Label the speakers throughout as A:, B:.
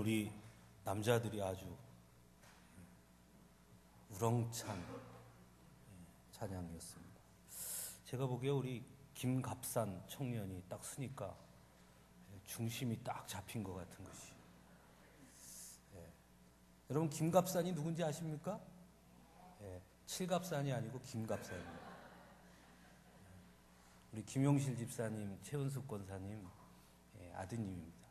A: 우리 남자들이 아주 우렁찬 찬양이었습니다. 제가 보기에 우리 김갑산 청년이 딱 쓰니까 중심이 딱 잡힌 것 같은 것이. 여러분 김갑산이 누군지 아십니까? 칠갑산이 아니고 김갑산입니다. 우리 김용실 집사님, 최은숙 권사님 아드님입니다.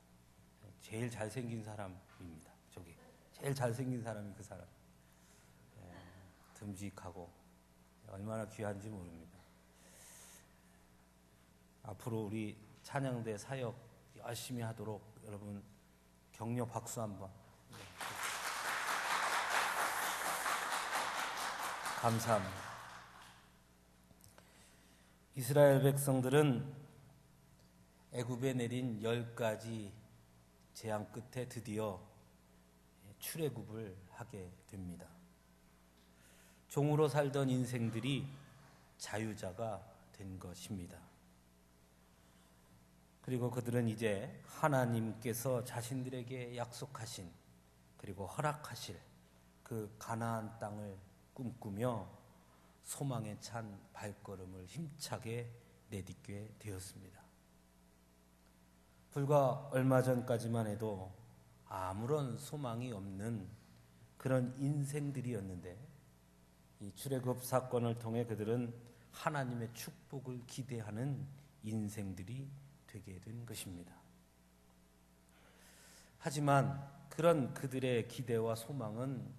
A: 제일 잘생긴 사람입니다. 저기 제일 잘생긴 사람이 그 사람. 듬직하고 얼마나 귀한지 모릅니다. 앞으로 우리 찬양대 사역 열심히 하도록 여러분 격려 박수 한번. 감사합니다. 이스라엘 백성들은 애굽에 내린 10가지 재앙 끝에 드디어 출애굽을 하게 됩니다. 종으로 살던 인생들이 자유자가 된 것입니다. 그리고 그들은 이제 하나님께서 자신들에게 약속하신 그리고 허락하실 그 가나안 땅을 꿈꾸며 소망에 찬 발걸음을 힘차게 내딛게 되었습니다. 불과 얼마 전까지만 해도 아무런 소망이 없는 그런 인생들이었는데 이 출애굽 사건을 통해 그들은 하나님의 축복을 기대하는 인생들이 되게 된 것입니다. 하지만 그런 그들의 기대와 소망은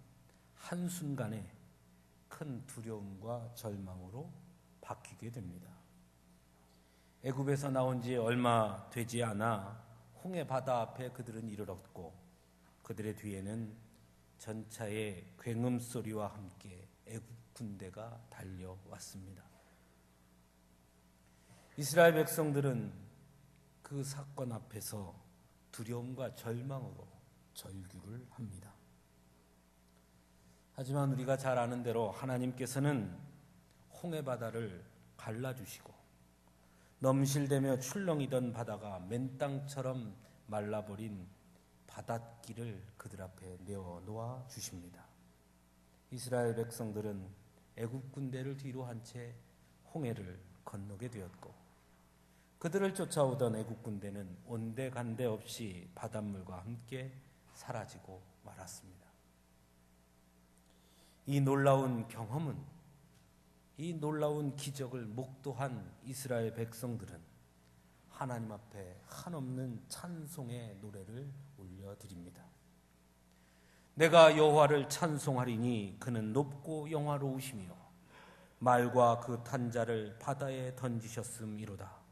A: 한순간에 큰 두려움과 절망으로 바뀌게 됩니다. 애굽에서 나온 지 얼마 되지 않아 홍해 바다 앞에 그들은 이르렀고 그들의 뒤에는 전차의 굉음 소리와 함께 애굽 군대가 달려왔습니다. 이스라엘 백성들은 그 사건 앞에서 두려움과 절망으로 절규를 합니다. 하지만 우리가 잘 아는 대로 하나님께서는 홍해 바다를 갈라주시고 넘실대며 출렁이던 바다가 맨 땅처럼 말라버린 바닷길을 그들 앞에 내어놓아 주십니다. 이스라엘 백성들은 애굽 군대를 뒤로 한 채 홍해를 건너게 되었고 그들을 쫓아오던 애굽 군대는 온데간데 없이 바닷물과 함께 사라지고 말았습니다. 이 놀라운 경험은, 이 놀라운 기적을 목도한 이스라엘 백성들은 하나님 앞에 한없는 찬송의 노래를 올려드립니다. 내가 여호와를 찬송하리니 그는 높고 영화로우시며 말과 그 탄자를 바다에 던지셨음이로다.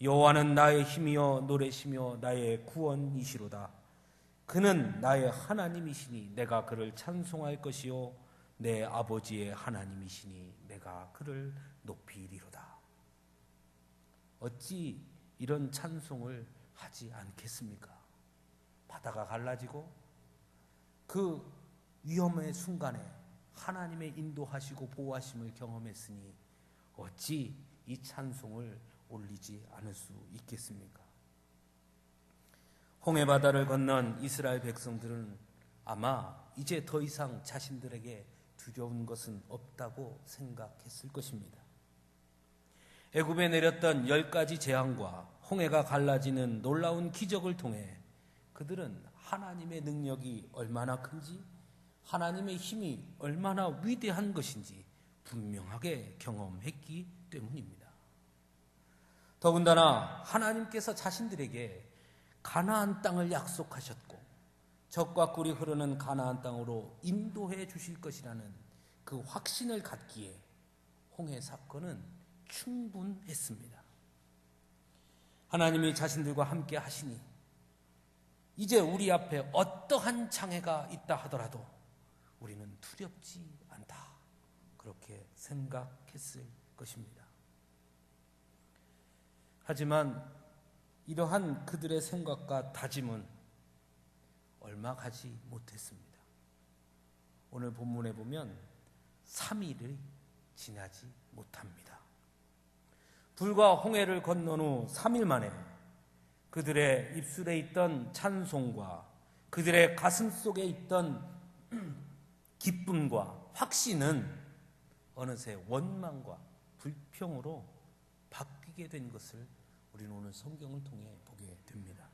A: 여호와는 나의 힘이여 노래시며 나의 구원이시로다. 그는 나의 하나님이시니 내가 그를 찬송할 것이요 내 아버지의 하나님이시니 내가 그를 높이리로다. 어찌 이런 찬송을 하지 않겠습니까? 바다가 갈라지고 그 위험의 순간에 하나님의 인도하시고 보호하심을 경험했으니 어찌 이 찬송을 올리지 않을 수 있겠습니까? 홍해바다를 건넌 이스라엘 백성들은 아마 이제 더 이상 자신들에게 두려운 것은 없다고 생각했을 것입니다. 애굽에 내렸던 10가지 재앙과 홍해가 갈라지는 놀라운 기적을 통해 그들은 하나님의 능력이 얼마나 큰지, 하나님의 힘이 얼마나 위대한 것인지 분명하게 경험했기 때문입니다. 더군다나 하나님께서 자신들에게 가나안 땅을 약속하셨고 젖과 꿀이 흐르는 가나안 땅으로 인도해 주실 것이라는 그 확신을 갖기에 홍해 사건은 충분했습니다. 하나님이 자신들과 함께 하시니 이제 우리 앞에 어떠한 장애가 있다 하더라도 우리는 두렵지 않다. 그렇게 생각했을 것입니다. 하지만 이러한 그들의 생각과 다짐은 얼마 가지 못했습니다. 오늘 본문에 보면 3일이 지나지 못합니다. 불과 홍해를 건넌 후 3일 만에 그들의 입술에 있던 찬송과 그들의 가슴 속에 있던 기쁨과 확신은 어느새 원망과 불평으로 바뀌게 된 것을 우리는 오늘 성경을 통해 보게 됩니다.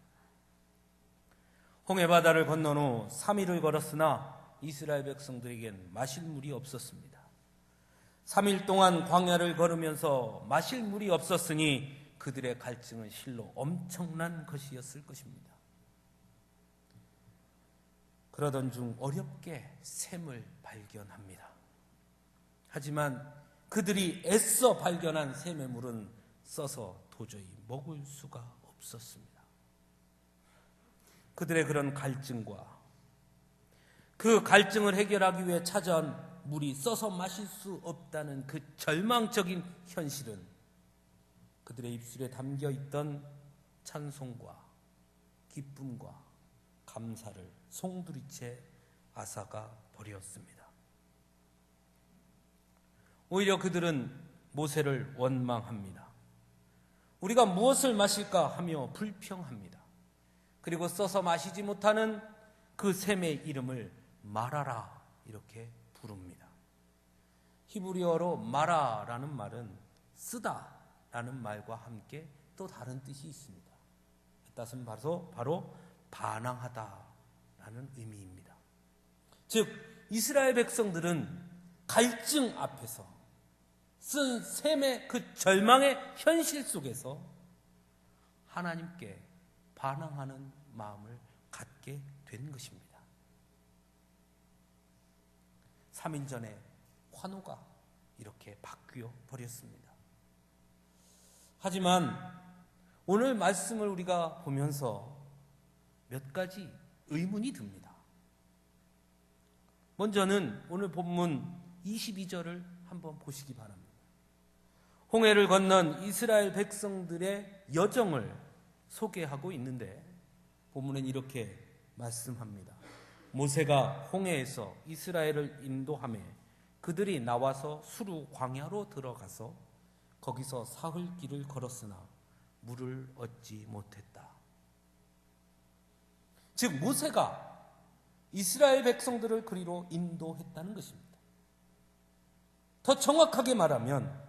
A: 홍해바다를 건넌 후 3일을 걸었으나 이스라엘 백성들에겐 마실 물이 없었습니다. 3일 동안 광야를 걸으면서 마실 물이 없었으니 그들의 갈증은 실로 엄청난 것이었을 것입니다. 그러던 중 어렵게 샘을 발견합니다. 하지만 그들이 애써 발견한 샘의 물은 써서 도저히 먹을 수가 없었습니다. 그들의 그런 갈증과 그 갈증을 해결하기 위해 찾아온 물이 써서 마실 수 없다는 그 절망적인 현실은 그들의 입술에 담겨있던 찬송과 기쁨과 감사를 송두리째 앗아가 버렸습니다. 오히려 그들은 모세를 원망합니다. 우리가 무엇을 마실까 하며 불평합니다. 그리고 써서 마시지 못하는 그 샘의 이름을 마라라 이렇게 부릅니다. 히브리어로 마라라는 말은 쓰다라는 말과 함께 또 다른 뜻이 있습니다. 그 뜻은 바로 반항하다라는 의미입니다. 즉 이스라엘 백성들은 갈증 앞에서 쓴 셈의 그 절망의 현실 속에서 하나님께 반항하는 마음을 갖게 된 것입니다. 3일 전에 환호가 이렇게 바뀌어 버렸습니다. 하지만 오늘 말씀을 우리가 보면서 몇 가지 의문이 듭니다. 먼저는 오늘 본문 22절을 한번 보시기 바랍니다. 홍해를 건넌 이스라엘 백성들의 여정을 소개하고 있는데 본문은 이렇게 말씀합니다. 모세가 홍해에서 이스라엘을 인도하며 그들이 나와서 수루 광야로 들어가서 거기서 사흘 길을 걸었으나 물을 얻지 못했다. 즉 모세가 이스라엘 백성들을 그리로 인도했다는 것입니다. 더 정확하게 말하면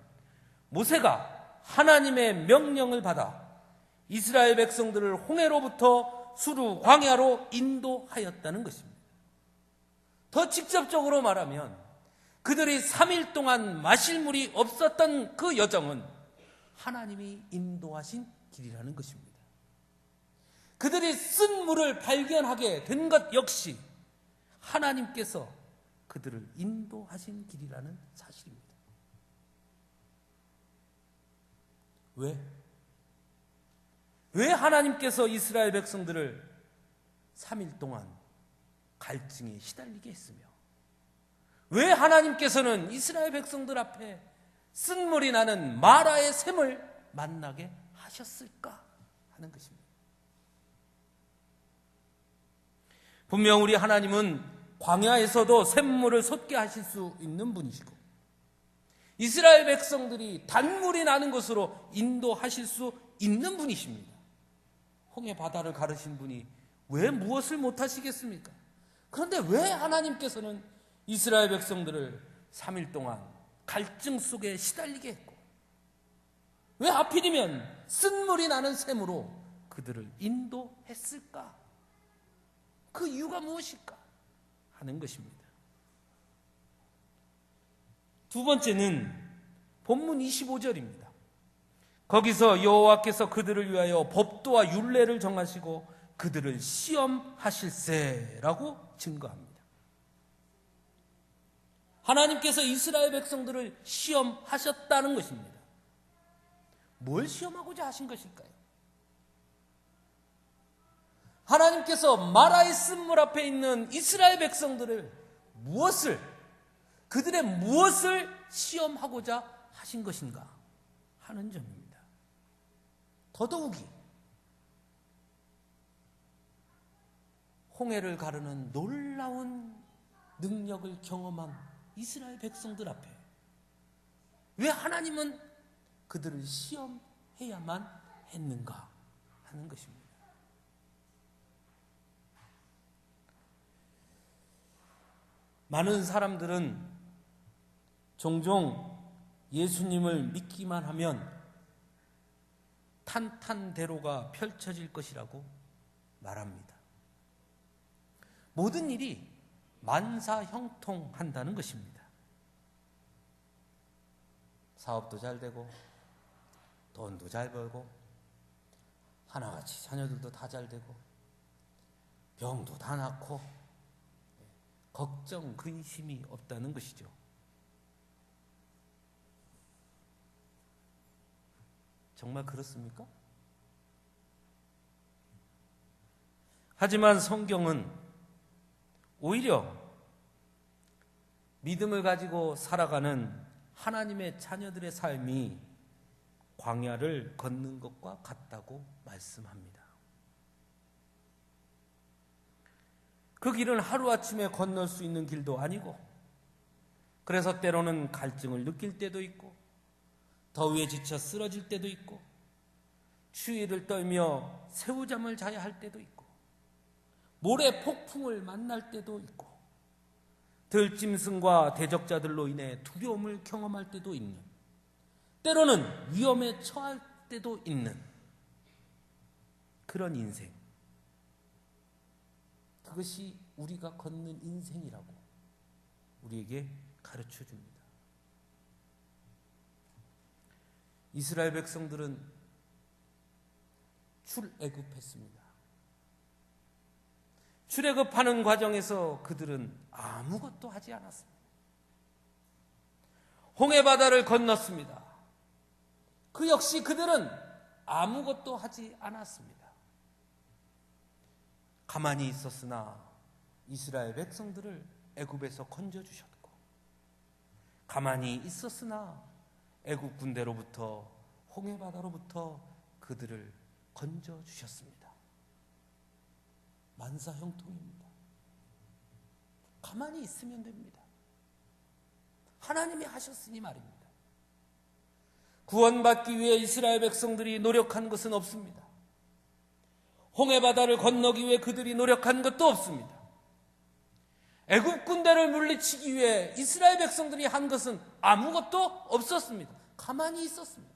A: 모세가 하나님의 명령을 받아 이스라엘 백성들을 홍해로부터 수루 광야로 인도하였다는 것입니다. 더 직접적으로 말하면 그들이 3일 동안 마실 물이 없었던 그 여정은 하나님이 인도하신 길이라는 것입니다. 그들이 쓴 물을 발견하게 된 것 역시 하나님께서 그들을 인도하신 길이라는 사실입니다. 왜 하나님께서 이스라엘 백성들을 3일 동안 갈증에 시달리게 했으며 왜 하나님께서는 이스라엘 백성들 앞에 쓴물이 나는 마라의 샘을 만나게 하셨을까 하는 것입니다. 분명 우리 하나님은 광야에서도 샘물을 솟게 하실 수 있는 분이시고 이스라엘 백성들이 단물이 나는 곳으로 인도하실 수 있는 분이십니다. 홍해 바다를 가르신 분이 왜 무엇을 못하시겠습니까? 그런데 왜 하나님께서는 이스라엘 백성들을 3일 동안 갈증 속에 시달리게 했고 왜 하필이면 쓴물이 나는 샘으로 그들을 인도했을까? 그 이유가 무엇일까? 하는 것입니다. 두 번째는 본문 25절입니다. 거기서 여호와께서 그들을 위하여 법도와 율례를 정하시고 그들을 시험하실세라고 증거합니다. 하나님께서 이스라엘 백성들을 시험하셨다는 것입니다. 뭘 시험하고자 하신 것일까요? 하나님께서 마라의 쓴물 앞에 있는 이스라엘 백성들을 그들의 무엇을 시험하고자 하신 것인가 하는 점입니다. 더더욱이 홍해를 가르는 놀라운 능력을 경험한 이스라엘 백성들 앞에 왜 하나님은 그들을 시험해야만 했는가 하는 것입니다. 많은 사람들은 종종 예수님을 믿기만 하면 탄탄대로가 펼쳐질 것이라고 말합니다. 모든 일이 만사형통한다는 것입니다. 사업도 잘 되고 돈도 잘 벌고 하나같이 자녀들도 다 잘 되고 병도 다 낫고 걱정, 근심이 없다는 것이죠. 정말 그렇습니까? 하지만 성경은 오히려 믿음을 가지고 살아가는 하나님의 자녀들의 삶이 광야를 걷는 것과 같다고 말씀합니다. 그 길은 하루아침에 건널 수 있는 길도 아니고, 그래서 때로는 갈증을 느낄 때도 있고, 더위에 지쳐 쓰러질 때도 있고, 추위를 떨며 새우잠을 자야 할 때도 있고, 모래 폭풍을 만날 때도 있고, 들짐승과 대적자들로 인해 두려움을 경험할 때도 있는, 때로는 위험에 처할 때도 있는 그런 인생. 그것이 우리가 걷는 인생이라고 우리에게 가르쳐 줍니다. 이스라엘 백성들은 출애굽했습니다. 출애굽하는 과정에서 그들은 아무것도 하지 않았습니다. 홍해바다를 건넜습니다. 그 역시 그들은 아무것도 하지 않았습니다. 가만히 있었으나 이스라엘 백성들을 애굽에서 건져주셨고, 가만히 있었으나 애굽 군대로부터, 홍해바다로부터 그들을 건져주셨습니다. 만사형통입니다. 가만히 있으면 됩니다. 하나님이 하셨으니 말입니다. 구원받기 위해 이스라엘 백성들이 노력한 것은 없습니다. 홍해바다를 건너기 위해 그들이 노력한 것도 없습니다. 애굽 군대를 물리치기 위해 이스라엘 백성들이 한 것은 아무것도 없었습니다. 가만히 있었습니다.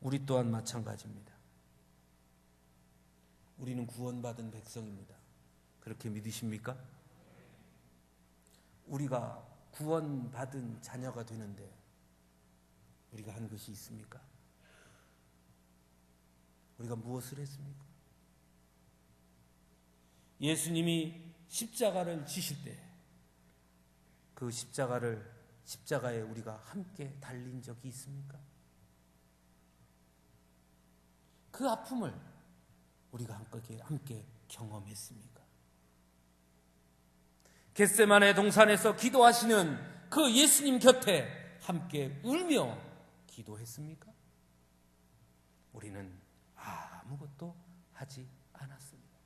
A: 우리 또한 마찬가지입니다. 우리는 구원받은 백성입니다. 그렇게 믿으십니까? 우리가 구원받은 자녀가 되는데 우리가 한 것이 있습니까? 우리가 무엇을 했습니까? 예수님이 십자가를 지실 때 그 십자가에 우리가 함께 달린 적이 있습니까? 그 아픔을 우리가 함께 경험했습니까? 겟세마네 동산에서 기도하시는 그 예수님 곁에 함께 울며 기도했습니까? 우리는 아무것도 하지 않았습니다.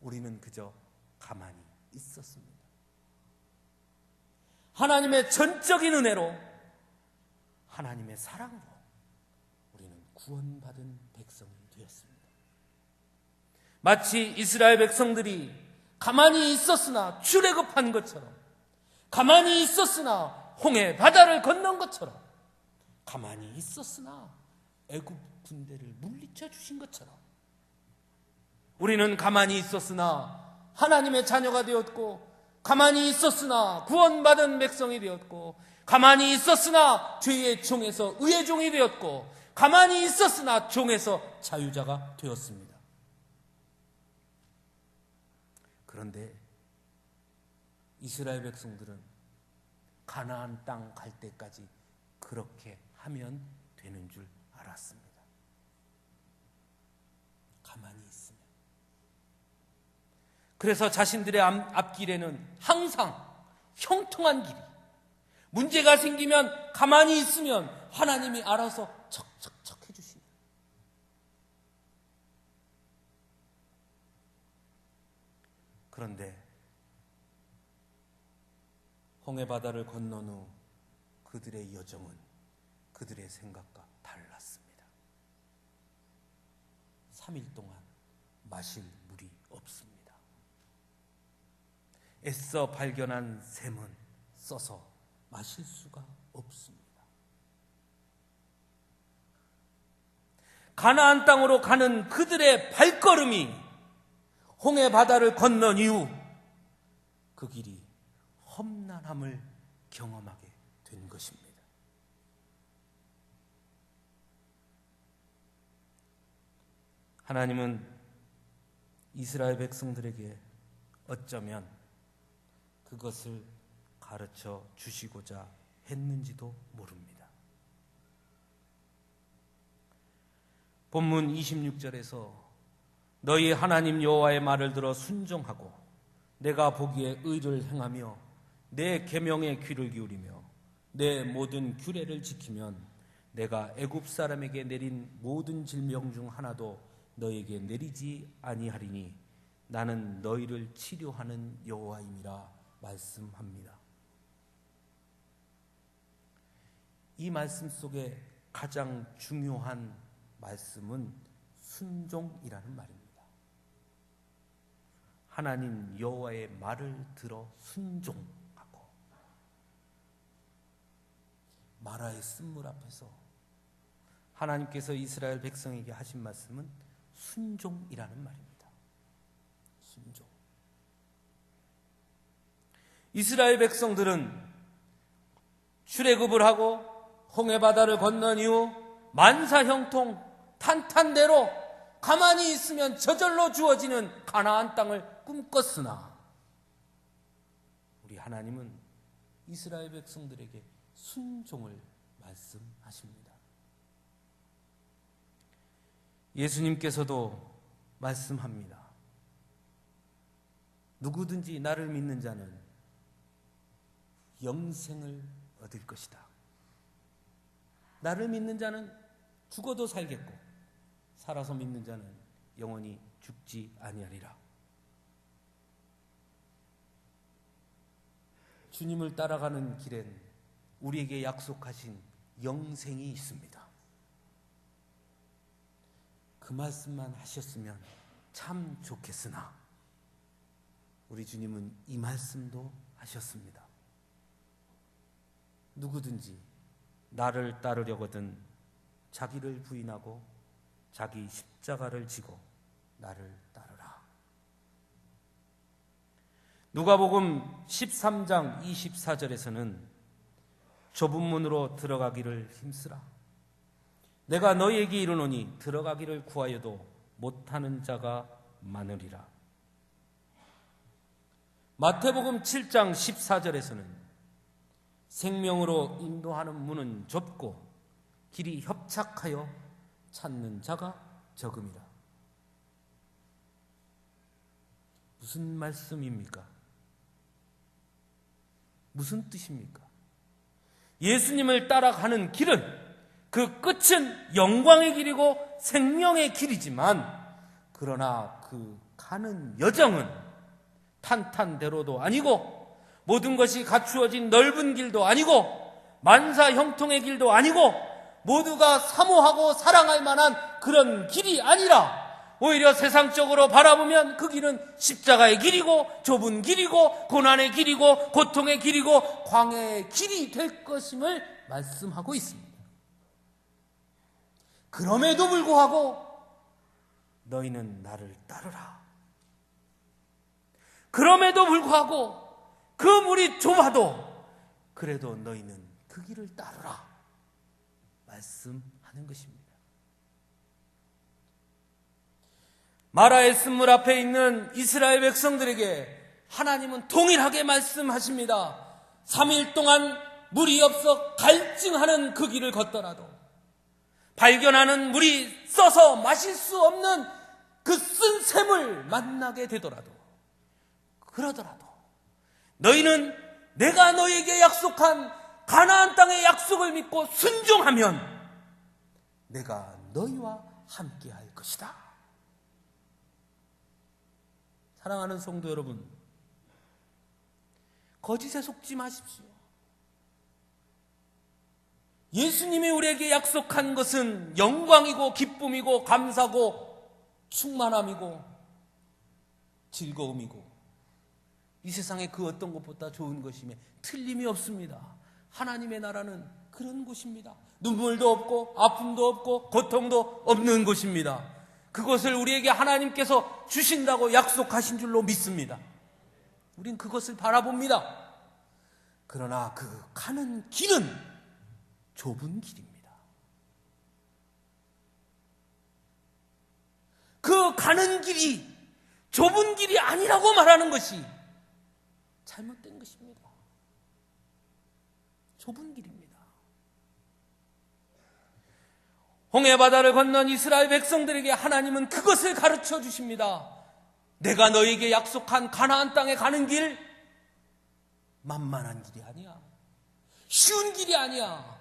A: 우리는 그저 가만히 있었습니다. 하나님의 전적인 은혜로, 하나님의 사랑으로 우리는 구원받은 백성이 되었습니다. 마치 이스라엘 백성들이 가만히 있었으나 출애굽한 것처럼, 가만히 있었으나 홍해 바다를 건넌 것처럼, 가만히 있었으나 애굽 군대를 물리쳐 주신 것처럼 우리는 가만히 있었으나 하나님의 자녀가 되었고, 가만히 있었으나 구원받은 백성이 되었고, 가만히 있었으나 죄의 종에서 의의 종이 되었고, 가만히 있었으나 종에서 자유자가 되었습니다. 그런데 이스라엘 백성들은 가나안 땅 갈 때까지 그렇게 하면 되는 줄 알았습니다. 가만히 있으면. 그래서 자신들의 앞길에는 항상 형통한 길이, 문제가 생기면 가만히 있으면 하나님이 알아서 척척척 해주십니다. 그런데 홍해바다를 건넌 후 그들의 여정은 그들의 생각과 달랐습니다. 3일 동안 마실 물이 없습니다. 애써 발견한 샘은 써서 마실 수가 없습니다. 가나안 땅으로 가는 그들의 발걸음이 홍해 바다를 건넌 이후 그 길이 험난함을 경험하게 된 것입니다. 하나님은 이스라엘 백성들에게 어쩌면 그것을 가르쳐 주시고자 했는지도 모릅니다. 본문 26절에서 너희 하나님 여호와의 말을 들어 순종하고 내가 보기에 의를 행하며 내 계명에 귀를 기울이며 내 모든 규례를 지키면 내가 애굽 사람에게 내린 모든 질병 중 하나도 너에게 내리지 아니하리니 나는 너희를 치료하는 여호와임이라 말씀합니다. 이 말씀 속에 가장 중요한 말씀은 순종이라는 말입니다. 하나님 여호와의 말을 들어 순종하고 마라의 쓴물 앞에서 하나님께서 이스라엘 백성에게 하신 말씀은 순종이라는 말입니다. 순종. 이스라엘 백성들은 출애굽을 하고 홍해 바다를 건넌 이후 만사형통 탄탄대로 가만히 있으면 저절로 주어지는 가나안 땅을 꿈꿨으나 우리 하나님은 이스라엘 백성들에게 순종을 말씀하십니다. 예수님께서도 말씀합니다. 누구든지 나를 믿는 자는 영생을 얻을 것이다. 나를 믿는 자는 죽어도 살겠고 살아서 믿는 자는 영원히 죽지 아니하리라. 주님을 따라가는 길엔 우리에게 약속하신 영생이 있습니다. 그 말씀만 하셨으면 참 좋겠으나 우리 주님은 이 말씀도 하셨습니다. 누구든지 나를 따르려거든 자기를 부인하고 자기 십자가를 지고 나를 따르라. 누가복음 13장 24절에서는 좁은 문으로 들어가기를 힘쓰라. 내가 너희에게 이르노니 들어가기를 구하여도 못하는 자가 많으리라. 마태복음 7장 14절에서는 생명으로 인도하는 문은 좁고 길이 협착하여 찾는 자가 적음이라. 무슨 말씀입니까? 무슨 뜻입니까? 예수님을 따라가는 길은 그 끝은 영광의 길이고 생명의 길이지만 그러나 그 가는 여정은 탄탄대로도 아니고 모든 것이 갖추어진 넓은 길도 아니고 만사형통의 길도 아니고 모두가 사모하고 사랑할 만한 그런 길이 아니라 오히려 세상적으로 바라보면 그 길은 십자가의 길이고 좁은 길이고 고난의 길이고 고통의 길이고 광야의 길이 될 것임을 말씀하고 있습니다. 그럼에도 불구하고 너희는 나를 따르라. 그럼에도 불구하고 그 물이 좁아도 그래도 너희는 그 길을 따르라 말씀하는 것입니다. 마라의 쓴물 앞에 있는 이스라엘 백성들에게 하나님은 동일하게 말씀하십니다. 3일 동안 물이 없어 갈증하는 그 길을 걷더라도 발견하는 물이 써서 마실 수 없는 그 쓴 샘을 만나게 되더라도 그러더라도 너희는 내가 너희에게 약속한 가나안 땅의 약속을 믿고 순종하면 내가 너희와 함께 할 것이다. 사랑하는 성도 여러분, 거짓에 속지 마십시오. 예수님이 우리에게 약속한 것은 영광이고 기쁨이고 감사고 충만함이고 즐거움이고 이 세상에 그 어떤 것보다 좋은 것이며 틀림이 없습니다. 하나님의 나라는 그런 곳입니다. 눈물도 없고 아픔도 없고 고통도 없는 곳입니다. 그것을 우리에게 하나님께서 주신다고 약속하신 줄로 믿습니다. 우린 그것을 바라봅니다. 그러나 그 가는 길은 좁은 길입니다. 그 가는 길이 좁은 길이 아니라고 말하는 것이 잘못된 것입니다. 좁은 길입니다. 홍해바다를 건넌 이스라엘 백성들에게 하나님은 그것을 가르쳐 주십니다. 내가 너에게 약속한 가나안 땅에 가는 길, 만만한 길이 아니야. 쉬운 길이 아니야.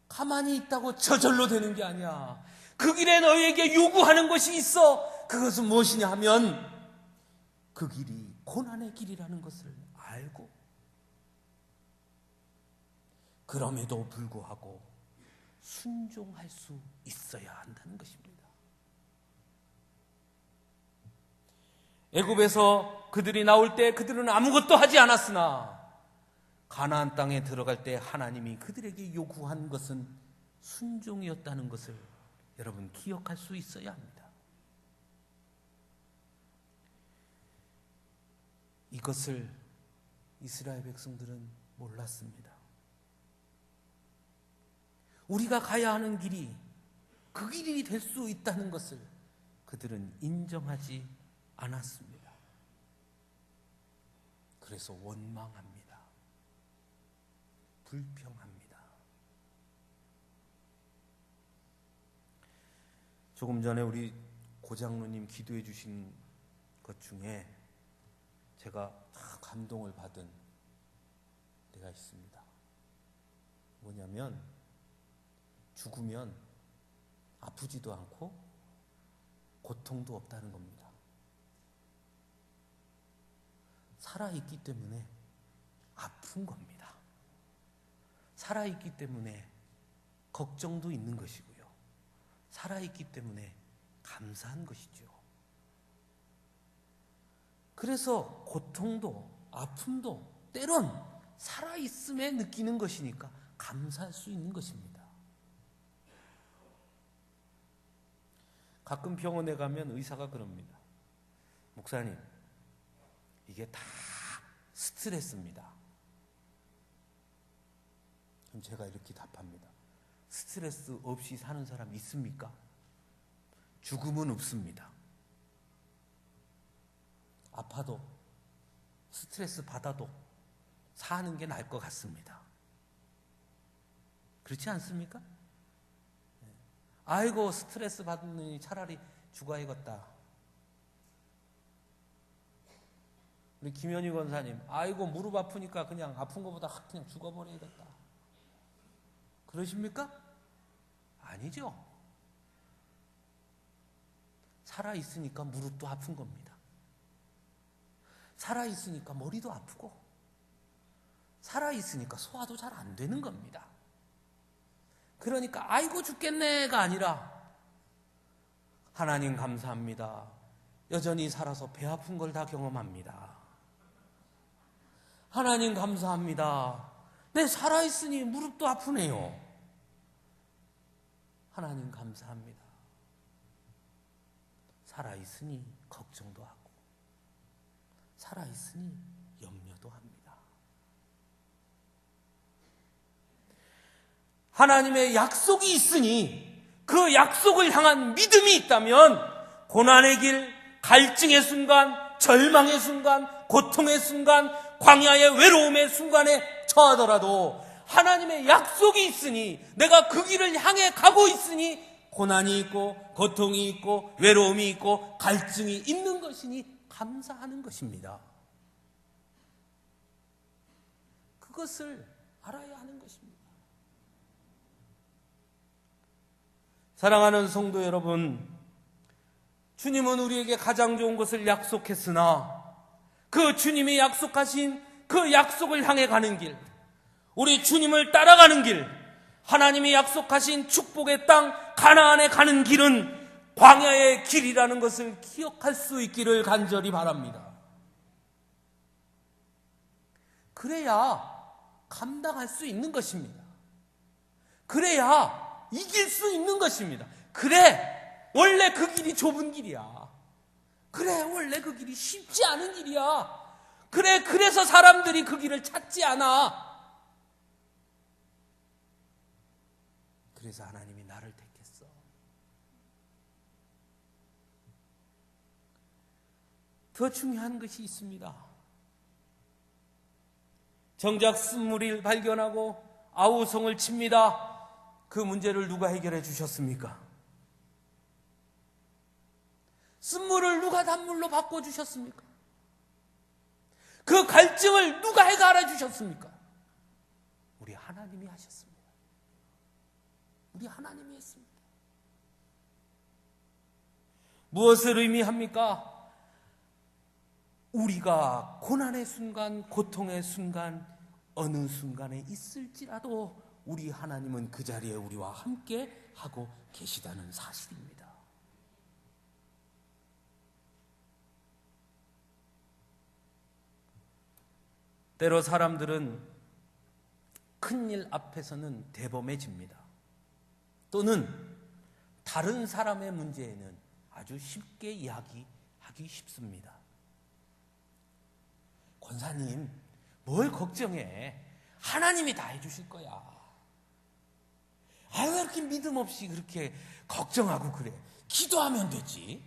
A: 가만히 있다고 저절로 되는 게 아니야. 그 길에 너에게 요구하는 것이 있어. 그것은 무엇이냐 하면 그 길이 고난의 길이라는 것을 알고 그럼에도 불구하고 순종할 수 있어야 한다는 것입니다. 애굽에서 그들이 나올 때 그들은 아무것도 하지 않았으나 가나안 땅에 들어갈 때 하나님이 그들에게 요구한 것은 순종이었다는 것을 여러분 기억할 수 있어야 합니다. 이것을 이스라엘 백성들은 몰랐습니다. 우리가 가야 하는 길이 그 길이 될 수 있다는 것을 그들은 인정하지 않았습니다. 그래서 원망합니다. 불평합니다. 조금 전에 우리 고장로님 기도해 주신 것 중에 제가 감동을 받은 데가 있습니다. 뭐냐면 죽으면 아프지도 않고 고통도 없다는 겁니다. 살아있기 때문에 아픈 겁니다. 살아있기 때문에 걱정도 있는 것이고요. 살아있기 때문에 감사한 것이죠. 그래서 고통도 아픔도 때론 살아있음에 느끼는 것이니까 감사할 수 있는 것입니다. 가끔 병원에 가면 의사가 그럽니다. 목사님, 이게 다 스트레스입니다. 그럼 제가 이렇게 답합니다. 스트레스 없이 사는 사람 있습니까? 죽음은 없습니다. 아파도 스트레스 받아도 사는 게 나을 것 같습니다. 그렇지 않습니까? 아이고 스트레스 받으니 차라리 죽어야겠다. 우리 김현희 권사님, 아이고 무릎 아프니까 그냥 아픈 것보다 그냥 죽어버려야겠다. 그러십니까? 아니죠. 살아있으니까 무릎도 아픈 겁니다. 살아있으니까 머리도 아프고 살아있으니까 소화도 잘 안 되는 겁니다. 그러니까 아이고 죽겠네가 아니라 하나님 감사합니다. 여전히 살아서 배 아픈 걸 다 경험합니다. 하나님 감사합니다. 내 살아있으니 무릎도 아프네요. 하나님 감사합니다. 살아있으니 걱정도 하고 살아있으니 염려도 합니다. 하나님의 약속이 있으니 그 약속을 향한 믿음이 있다면 고난의 길, 갈증의 순간, 절망의 순간, 고통의 순간, 광야의 외로움의 순간에 처하더라도 하나님의 약속이 있으니 내가 그 길을 향해 가고 있으니 고난이 있고 고통이 있고 외로움이 있고 갈증이 있는 것이니 감사하는 것입니다. 그것을 알아야 하는 것입니다. 사랑하는 성도 여러분, 주님은 우리에게 가장 좋은 것을 약속했으나 그 주님이 약속하신 그 약속을 향해 가는 길, 우리 주님을 따라가는 길, 하나님이 약속하신 축복의 땅 가나안에 가는 길은 광야의 길이라는 것을 기억할 수 있기를 간절히 바랍니다. 그래야 감당할 수 있는 것입니다. 그래야 이길 수 있는 것입니다. 그래, 원래 그 길이 좁은 길이야. 그래, 원래 그 길이 쉽지 않은 길이야. 그래, 그래서 사람들이 그 길을 찾지 않아. 그래서 하나님이 나를 택했어. 더 중요한 것이 있습니다. 정작 쓴물을 발견하고 아우성을 칩니다. 그 문제를 누가 해결해 주셨습니까? 쓴물을 누가 단물로 바꿔주셨습니까? 그 갈증을 누가 해결해 주셨습니까? 우리 하나님이 하셨습니다. 우리 하나님이 했습니다. 무엇을 의미합니까? 우리가 고난의 순간, 고통의 순간, 어느 순간에 있을지라도 우리 하나님은 그 자리에 우리와 함께 하고 계시다는 사실입니다. 때로 사람들은 큰일 앞에서는 대범해집니다. 또는 다른 사람의 문제에는 아주 쉽게 이야기하기 쉽습니다. 권사님, 뭘 걱정해? 하나님이 다 해주실 거야. 왜 이렇게 믿음 없이 그렇게 걱정하고 그래? 기도하면 되지.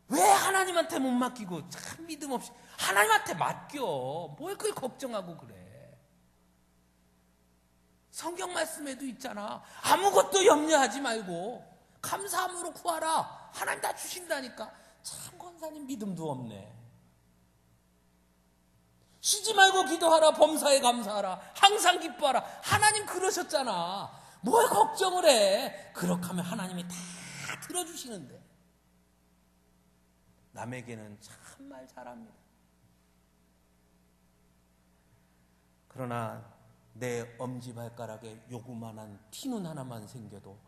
A: 왜 하나님한테 못 맡기고 참 믿음 없이 하나님한테 맡겨? 뭘 그걸 걱정하고 그래? 성경 말씀에도 있잖아. 아무것도 염려하지 말고 감사함으로 구하라. 하나님 다 주신다니까. 참 권사님 믿음도 없네. 쉬지 말고 기도하라. 범사에 감사하라. 항상 기뻐하라. 하나님 그러셨잖아. 뭘 걱정을 해? 그렇게 하면 하나님이 다 들어주시는데. 남에게는 참 말 잘합니다. 그러나 내 엄지발가락에 요구만한 티눈 하나만 생겨도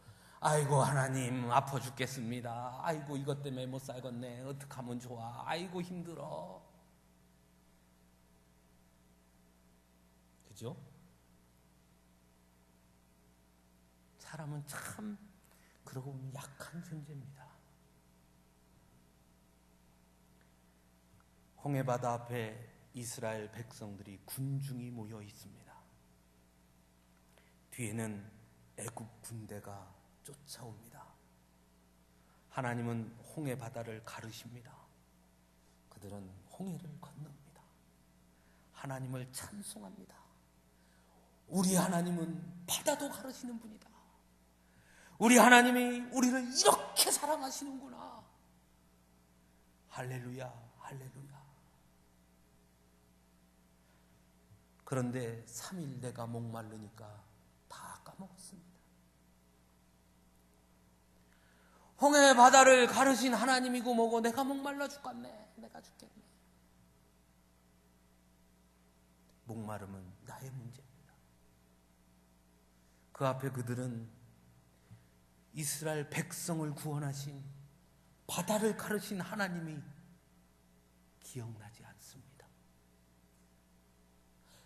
A: 아이고 하나님 아파 죽겠습니다. 아이고 이것 때문에 못 살겠네. 어떻게 하면 좋아. 아이고 힘들어. 그죠? 사람은 참 그러고 보면 약한 존재입니다. 홍해바다 앞에 이스라엘 백성들이 군중이 모여 있습니다. 뒤에는 애굽 군대가 쫓아옵니다. 하나님은 홍해바다를 가르십니다. 그들은 홍해를 건넙니다. 하나님을 찬송합니다. 우리 하나님은 바다도 가르시는 분이다. 우리 하나님이 우리를 이렇게 사랑하시는구나. 할렐루야, 할렐루야. 그런데 3일 내가 목마르니까 다 까먹었습니다. 홍해 바다를 가르신 하나님이고 뭐고 내가 목말라 죽겠네. 내가 죽겠네. 목마름은 나의 문제입니다. 그 앞에 그들은 이스라엘 백성을 구원하신 바다를 가르신 하나님이 기억나지 않습니다.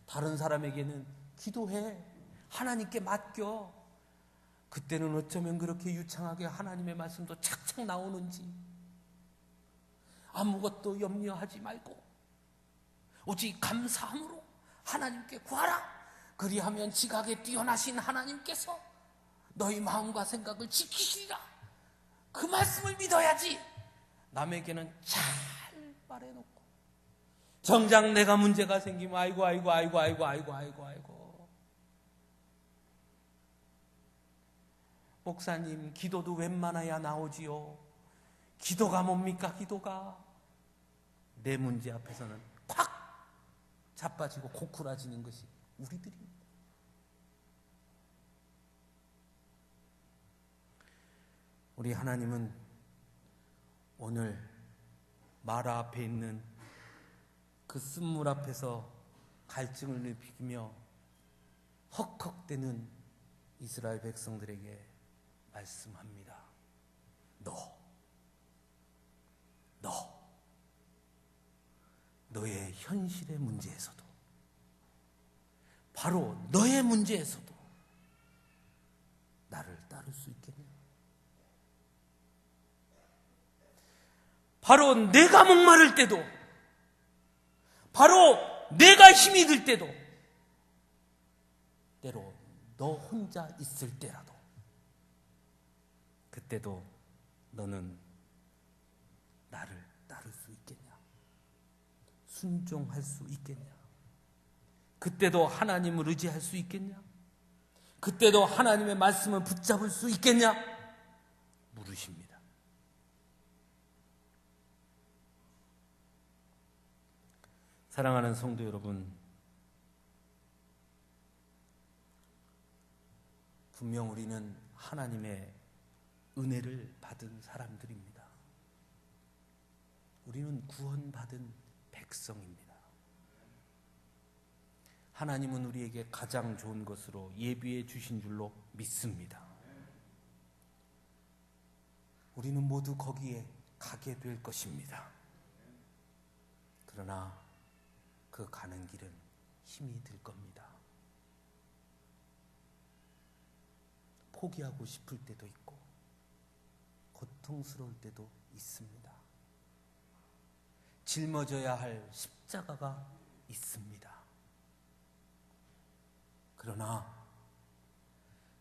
A: 다른 사람에게는 기도해. 하나님께 맡겨. 그때는 어쩌면 그렇게 유창하게 하나님의 말씀도 착착 나오는지. 아무것도 염려하지 말고 오직 감사함으로 하나님께 구하라. 그리하면 지각에 뛰어나신 하나님께서 너희 마음과 생각을 지키시리라. 그 말씀을 믿어야지. 남에게는 잘 말해놓고 정작 내가 문제가 생기면 아이고 목사님 기도도 웬만해야 나오지요. 기도가 뭡니까? 기도가 내 문제 앞에서는 콱 자빠지고 고꾸라지는 것이 우리들입니다. 우리 하나님은 오늘 마라 앞에 있는 그 쓴물 앞에서 갈증을 느끼며 헉헉대는 이스라엘 백성들에게 말씀합니다. 너의 현실의 문제에서도, 바로 너의 문제에서도 나를 따를 수 있겠냐? 바로 내가 목마를 때도, 바로 내가 힘이 들 때도, 때로 너 혼자 있을 때라도, 그때도 너는 나를 따를 수 있겠냐? 순종할 수 있겠냐? 그때도 하나님을 의지할 수 있겠냐? 그때도 하나님의 말씀을 붙잡을 수 있겠냐? 물으십니다. 사랑하는 성도 여러분, 분명 우리는 하나님의 은혜를 받은 사람들입니다. 우리는 구원받은 백성입니다. 하나님은 우리에게 가장 좋은 것으로 예비해 주신 줄로 믿습니다. 우리는 모두 거기에 가게 될 것입니다. 그러나 그 가는 길은 힘이 들 겁니다. 포기하고 싶을 때도 있고 고통스러울 때도 있습니다. 짊어져야 할 십자가가 있습니다. 그러나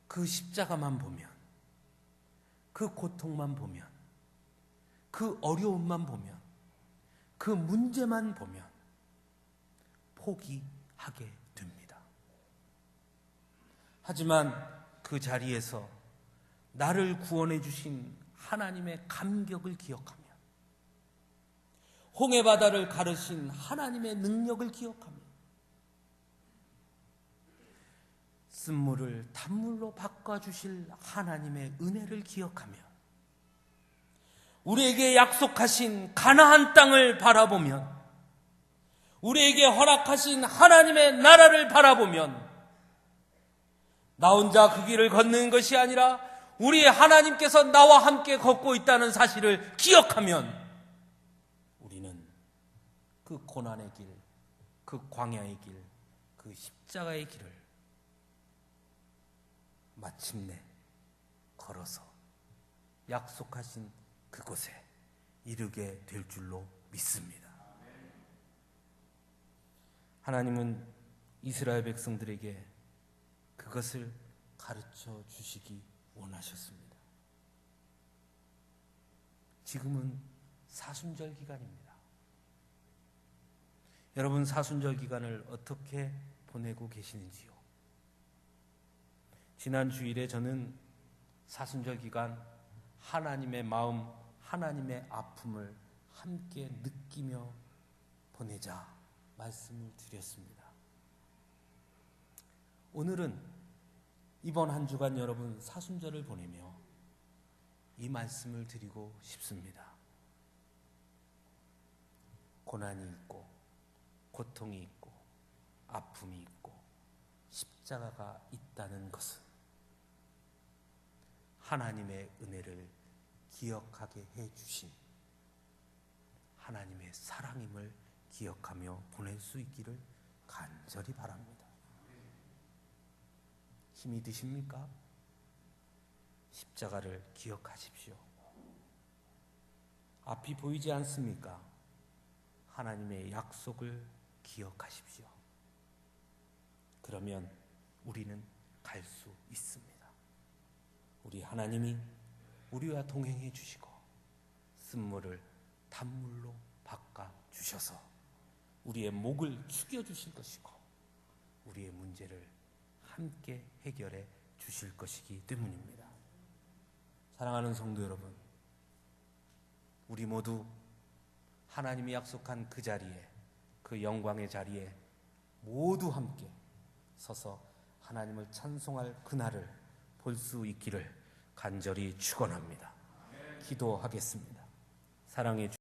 A: 그 십자가만 보면, 그 고통만 보면, 그 어려움만 보면, 그 문제만 보면 포기하게 됩니다. 하지만 그 자리에서 나를 구원해 주신 하나님의 감격을 기억하며, 홍해바다를 가르신 하나님의 능력을 기억하며, 쓴물을 단물로 바꿔주실 하나님의 은혜를 기억하며, 우리에게 약속하신 가나안 땅을 바라보면, 우리에게 허락하신 하나님의 나라를 바라보면, 나 혼자 그 길을 걷는 것이 아니라 우리 하나님께서 나와 함께 걷고 있다는 사실을 기억하면, 우리는 그 고난의 길, 그 광야의 길, 그 십자가의 길을 마침내 걸어서 약속하신 그곳에 이르게 될 줄로 믿습니다. 하나님은 이스라엘 백성들에게 그것을 가르쳐 주시기 원하셨습니다. 지금은 사순절 기간입니다. 여러분, 사순절 기간을 어떻게 보내고 계시는지요? 지난 주일에 저는 사순절 기간 하나님의 마음, 하나님의 아픔을 함께 느끼며 보내자 말씀을 드렸습니다. 오늘은 이번 한 주간 여러분 사순절을 보내며 이 말씀을 드리고 싶습니다. 고난이 있고 고통이 있고 아픔이 있고 십자가가 있다는 것은 하나님의 은혜를 기억하게 해주신 하나님의 사랑임을 기억하며 보낼 수 있기를 간절히 바랍니다. 힘이 드십니까? 십자가를 기억하십시오. 앞이 보이지 않습니까? 하나님의 약속을 기억하십시오. 그러면 우리는 갈 수 있습니다. 우리 하나님이 우리와 동행해 주시고 쓴물을 단물로 바꿔 주셔서 우리의 목을 축여 주실 것이고 우리의 문제를 함께 해결해 주실 것이기 때문입니다. 사랑하는 성도 여러분, 우리 모두 하나님이 약속한 그 자리에, 그 영광의 자리에 모두 함께 서서 하나님을 찬송할 그날을 볼 수 있기를 간절히 축원합니다. 기도하겠습니다. 사랑해